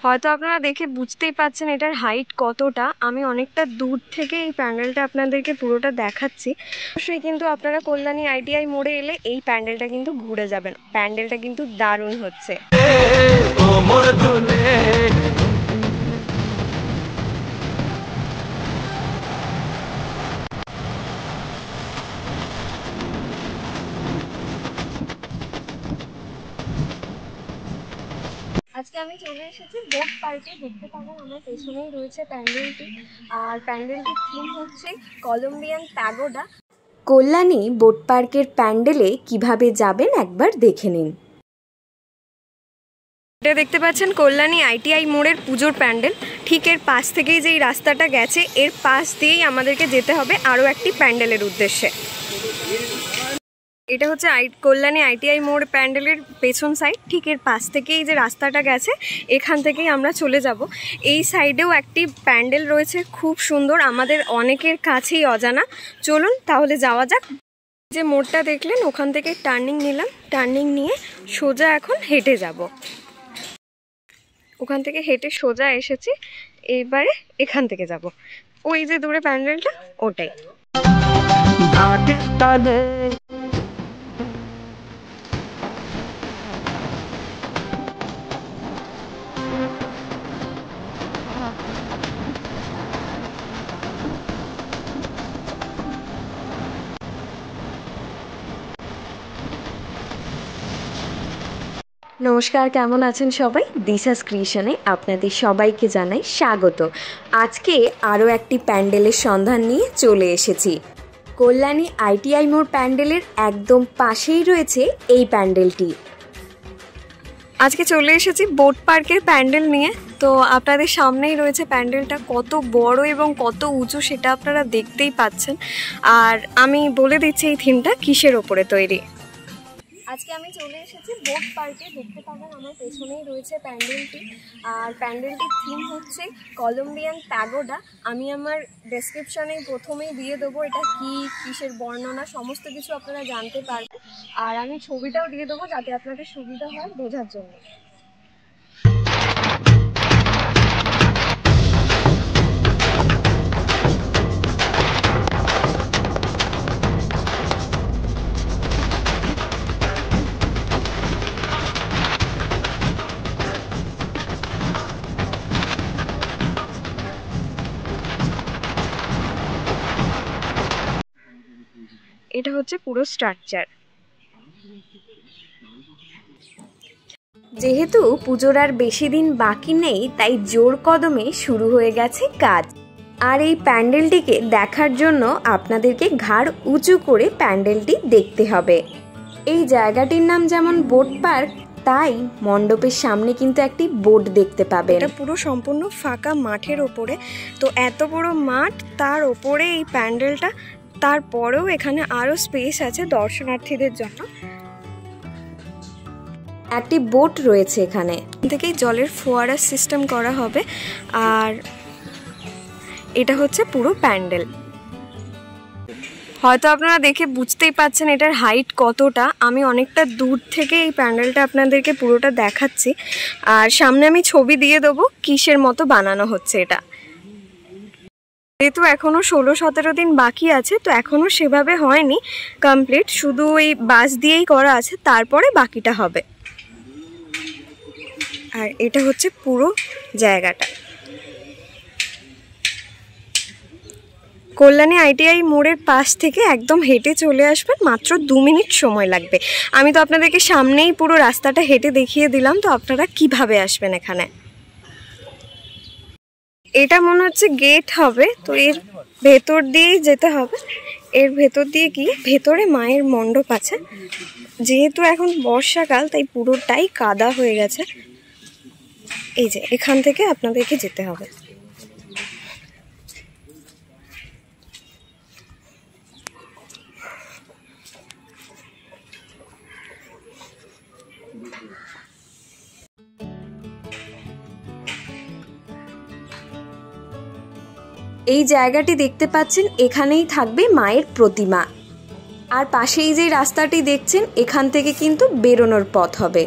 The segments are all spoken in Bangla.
হয়তো আপনারা দেখে বুঝতেই পাচ্ছেন এটার হাইট কতটা। আমি অনেকটা দূর থেকে এই প্যান্ডেলটা আপনাদেরকে পুরোটা দেখাচ্ছি। অবশ্যই কিন্তু আপনারা কল্যাণী আইটিআই মোড়ে এলে এই প্যান্ডেলটা কিন্তু ঘুরে যাবেন। প্যান্ডেলটা কিন্তু দারুণ হচ্ছে। আজকে আমি চলে এসেছি বোট পার্কে। দেখতে পাবেন আমার পেছনেই রয়েছে প্যান্ডেলটি, আর প্যান্ডেলটির থিম হচ্ছে কলম্বিয়ান প্যাগোডা। কল্যাণী বোট পার্কের প্যান্ডেলে কিভাবে যাবেন একবার দেখে নিন। এটা দেখতে পাচ্ছেন কল্যাণী আইটিআই মোড়ের পুজোর প্যান্ডেল। ঠিক এর পাশ থেকেই যেই রাস্তাটা গেছে এর পাশ দিয়েই আমাদেরকে যেতে হবে আরও একটি প্যান্ডেলের উদ্দেশ্যে। এটা হচ্ছে কল্যাণী আইটিআই মোড় প্যান্ডেলের পেছন সাইড। ঠিক এর পাশ থেকেই যে রাস্তাটা গেছে এখান থেকেই আমরা চলে যাব। এই সাইডেও একটি প্যান্ডেল রয়েছে খুব সুন্দর, আমাদের অনেকের কাছেই অজানা। চলুন তাহলে যাওয়া যাক। যে মোড়টা দেখলেন ওখান থেকে টার্নিং নিলাম, টার্নিং নিয়ে সোজা এখন হেঁটে যাব। ওখান থেকে হেঁটে সোজা এসেছি, এইবারে এখান থেকে যাব। ওই যে দূরে প্যান্ডেলটা ওটাই। নমস্কার, কেমন আছেন সবাই? দিশাস ক্রিয়েশনে আপনাদের সবাইকে জানাই স্বাগত। আজকে আরও একটি প্যান্ডেলের সন্ধান নিয়ে চলে এসেছি। কল্যাণী আইটিআই মোড় প্যান্ডেলের একদম পাশেই রয়েছে এই প্যান্ডেলটি। আজকে চলে এসেছি বোট পার্কের প্যান্ডেল নিয়ে। তো আপনাদের সামনেই রয়েছে প্যান্ডেলটা, কত বড় এবং কত উঁচু সেটা আপনারা দেখতেই পাচ্ছেন। আর আমি বলে দিচ্ছি এই থিমটা কিসের ওপরে তৈরি। আজকে আমি চলে এসেছি বোট পার্কে। দেখতে পাবেন আমার পেছনেই রয়েছে প্যান্ডেলটি, আর প্যান্ডেলটির থিম হচ্ছে কলম্বিয়ান প্যাগোডা। আমি আমার ডেসক্রিপশানে প্রথমেই দিয়ে দেবো এটা কি, কিসের বর্ণনা, সমস্ত কিছু আপনারা জানতে পারবেন। আর আমি ছবিটাও দিয়ে দেবো যাতে আপনাদের সুবিধা হয় বোঝার জন্য। এটা হচ্ছে পুরো স্ট্রাকচার। যেহেতু পুজোর আর বেশি দিন বাকি নেই তাই জোর কদমে শুরু হয়ে গেছে কাজ। আর এই প্যান্ডেলটিকে দেখার জন্য আপনাদেরকে ঘাড় উঁচু করে প্যান্ডেলটি দেখতে হবে। এই জায়গাটির নাম যেমন বোট পার্ক, তাই মণ্ডপের সামনে কিন্তু একটি বোট দেখতে পাবেন। এটা পুরো সম্পূর্ণ ফাঁকা মাঠের ওপরে। তো এত বড় মাঠ, তার ওপরে এই প্যান্ডেলটা, তারপরেও এখানে আরো স্পেস আছে দর্শনার্থীদের জন্য। একটি বোট রয়েছে এখানে, থেকেই জলের ফোয়ারা সিস্টেম করা হবে। আর এটা হচ্ছে পুরো প্যান্ডেল। হয়তো আপনারা দেখে বুঝতেই পাচ্ছেন এটার হাইট কতটা। আমি অনেকটা দূর থেকে এই প্যান্ডেলটা আপনাদেরকে পুরোটা দেখাচ্ছি। আর সামনে আমি ছবি দিয়ে দেবো কিসের মতো বানানো হচ্ছে এটা। যেহেতু এখনও 16-17 দিন বাকি আছে, তো এখনও সেভাবে হয়নি কমপ্লিট, শুধু এই বাস দিয়েই করা আছে, তারপরে বাকিটা হবে। আর এটা হচ্ছে পুরো জায়গাটা। কল্যাণী আইটিআই মোড়ের পাশ থেকে একদম হেঁটে চলে আসবেন, মাত্র 2 মিনিট সময় লাগবে। আমি তো আপনাদেরকে সামনেই পুরো রাস্তাটা হেঁটে দেখিয়ে দিলাম, তো আপনারা কিভাবে আসবেন এখানে। এটা মনে হচ্ছে গেট হবে, তো এর ভেতর দিয়েই যেতে হবে। এর ভেতর দিয়ে গিয়ে ভেতরে মায়ের মণ্ডপ আছে। যেহেতু এখন বর্ষাকাল তাই পুরোটাই কাদা হয়ে গেছে। এই যে এখান থেকে আপনাদেরকে যেতে হবে। এই জায়গাটি দেখতে পাচ্ছেন, এখানেই থাকবে মায়ের প্রতিমা। আর পাশেই যে রাস্তাটি দেখছেন এখান থেকে কিন্তু বেরোনোর পথ হবে।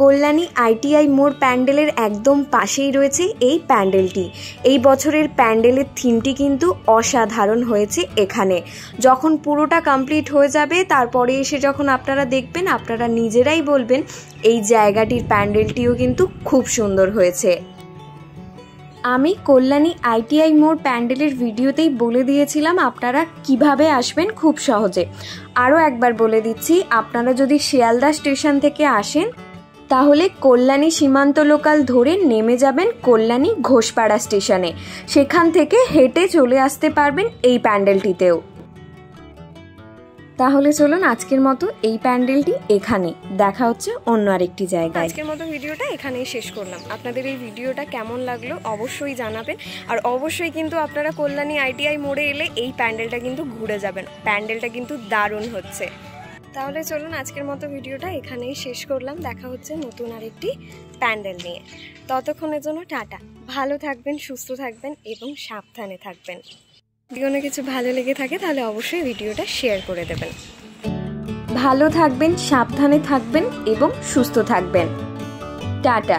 কল্যাণী আইটিআই মোড় প্যান্ডেলের একদম পাশেই রয়েছে এই প্যান্ডেলটি। এই বছরের প্যান্ডেলের থিমটি কিন্তু অসাধারণ হয়েছে এখানে। যখন পুরোটা কমপ্লিট হয়ে যাবে তারপরে এসে যখন আপনারা দেখবেন, আপনারা নিজেরাই বলবেন এই জায়গাটির প্যান্ডেলটিও কিন্তু খুব সুন্দর হয়েছে। আমি কল্যাণী আইটিআই মোড় প্যান্ডেলের ভিডিওতেই বলে দিয়েছিলাম আপনারা কিভাবে আসবেন খুব সহজে। আরও একবার বলে দিচ্ছি, আপনারা যদি শিয়ালদা স্টেশন থেকে আসেন তাহলে কল্যাণী সীমান্ত লোকাল ধরে নেমে যাবেন কল্যাণী ঘোষপাড়া স্টেশনে। সেখান থেকে হেঁটে চলে আসতে পারবেন এই প্যান্ডেলটিতেও। তাহলে চলুন আজকের মতো এই প্যান্ডেলটি এখানে, দেখা হচ্ছে অন্য আরেকটি জায়গায়। আজকের মতো ভিডিওটা এখানেই শেষ করলাম। আপনাদের এই ভিডিওটা কেমন লাগলো অবশ্যই জানাবেন। আর অবশ্যই কিন্তু আপনারা কল্যাণী আইটিআই মোড়ে এলে এই প্যান্ডেলটা কিন্তু ঘুরে যাবেন। প্যান্ডেলটা কিন্তু দারুণ হচ্ছে। তাহলে চলুন আজকের মতো ভিডিওটা এখানেই শেষ করলাম। দেখা হচ্ছে নতুন আরেকটি প্যান্ডেল নিয়ে। ততক্ষণের জন্য টাটা। ভালো থাকবেন, সুস্থ থাকবেন এবং সাবধানে থাকবেন। যদি কোনো কিছু ভালো লেগে থাকে তাহলে অবশ্যই ভিডিওটা শেয়ার করে দেবেন। ভালো থাকবেন, সাবধানে থাকবেন এবং সুস্থ থাকবেন। টাটা।